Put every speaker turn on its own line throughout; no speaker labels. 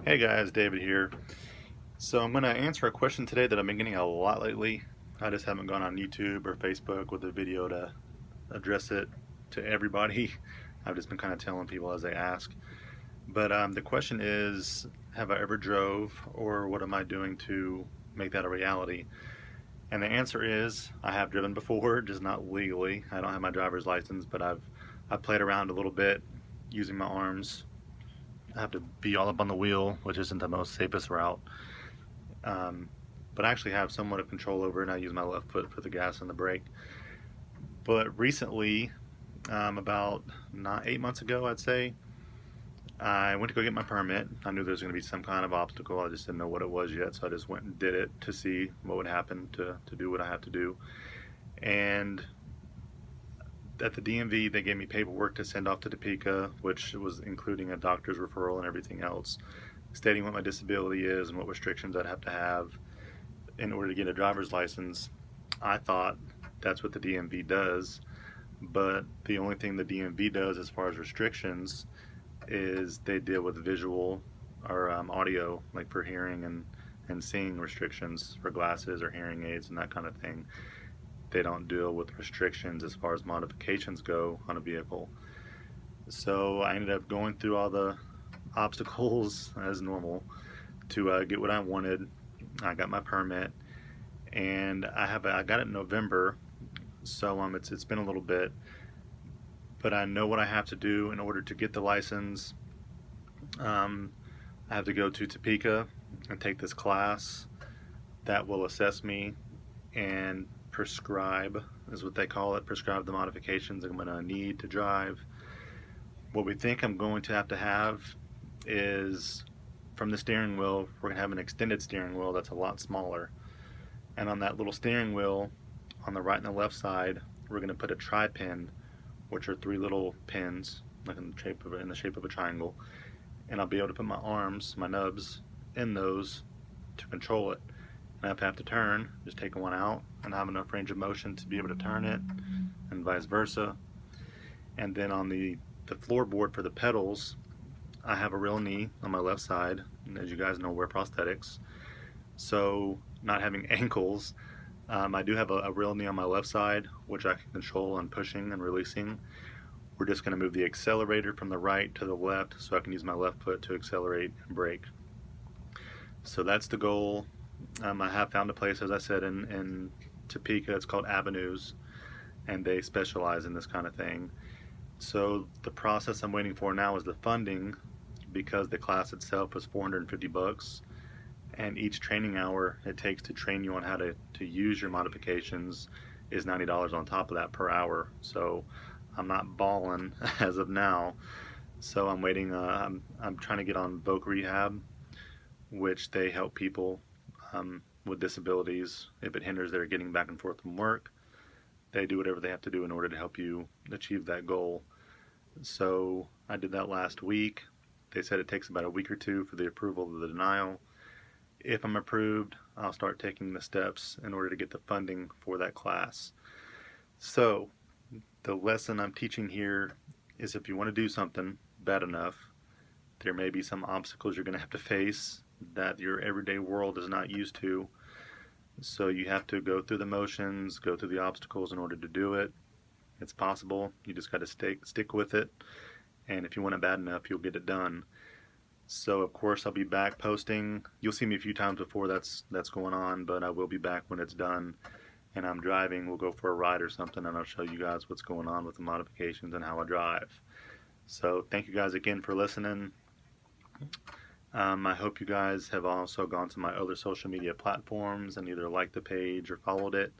Hey guys, David here. So I'm going to answer a question today that I've been getting a lot lately. I just haven't gone on YouTube or Facebook with a video to address it to everybody. I've just been kind of telling people as they ask. But the question is, have I ever drove, or what am I doing to make that a reality? And the answer is, I have driven before, just not legally. I don't have my driver's license, but I've played around a little bit using my arms. I have to be all up on the wheel, which isn't the most safest route. Um, but I actually have somewhat of control over it, and I use my left foot for the gas and the brake. But recently, about not 8 months ago, I'd say, I went to go get my permit. I knew there was going to be some kind of obstacle. I just didn't know what it was yet, so I just went and did it to see what would happen to do what I have to do. And at the DMV, they gave me paperwork to send off to Topeka, which was including a doctor's referral and everything else, stating what my disability is and what restrictions I'd have to have in order to get a driver's license. I thought that's what the DMV does, but the only thing the DMV does as far as restrictions is they deal with visual or audio, like for hearing and seeing restrictions for glasses or hearing aids and that kind of thing. They don't deal with restrictions as far as modifications go on a vehicle. So I ended up going through all the obstacles as normal to get what I wanted. I got my permit, and I got it in November, so it's been a little bit, but I know what I have to do in order to get the license. Um, I have to go to Topeka and take this class that will assess me and prescribe, is what they call it, prescribe the modifications I'm going to need to drive. What we think I'm going to have is, from the steering wheel, we're going to have an extended steering wheel that's a lot smaller. And on that little steering wheel, on the right and the left side, we're going to put a tri-pin, which are three little pins, like in the shape of a triangle. And I'll be able to put my arms, my nubs, in those to control it. And if I have to turn, just take one out and have enough range of motion to be able to turn it, and vice versa. And then on the floorboard for the pedals, I have a real knee on my left side, and as you guys know, wear prosthetics. So not having ankles, I do have a real knee on my left side, which I can control on pushing and releasing. We're just going to move the accelerator from the right to the left so I can use my left foot to accelerate and brake. So that's the goal. I have found a place, as I said, in Topeka. It's called Avenues, and they specialize in this kind of thing. So the process I'm waiting for now is the funding, because the class itself is $450, and each training hour it takes to train you on how to use your modifications is $90 on top of that per hour. So I'm not balling as of now. So I'm waiting. I'm trying to get on Voc Rehab, which they help people with disabilities. If it hinders their getting back and forth from work, they do whatever they have to do in order to help you achieve that goal. So I did that last week. They said it takes about a week or two for the approval of the denial. If I'm approved, I'll start taking the steps in order to get the funding for that class. So the lesson I'm teaching here is, if you want to do something bad enough, there may be some obstacles you're going to have to face that your everyday world is not used to. So you have to go through the motions, go through the obstacles in order to do it. It's possible. You just got to stick with it. And if you want it bad enough, you'll get it done. So of course I'll be back posting. You'll see me a few times before that's going on, but I will be back when it's done and I'm driving. We'll go for a ride or something, and I'll show you guys what's going on with the modifications and how I drive. So thank you guys again for listening. I hope you guys have also gone to my other social media platforms and either liked the page or followed it.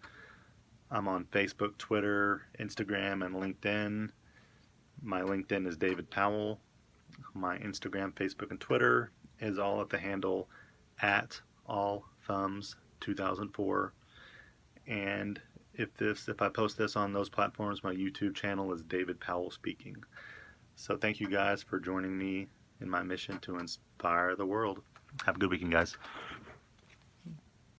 I'm on Facebook, Twitter, Instagram, and LinkedIn. My LinkedIn is David Powell. My Instagram, Facebook, and Twitter is all at the handle at allthumbs2004. And if I post this on those platforms, my YouTube channel is David Powell Speaking. So thank you guys for joining me in my mission to inspire the world. Have a good weekend, guys.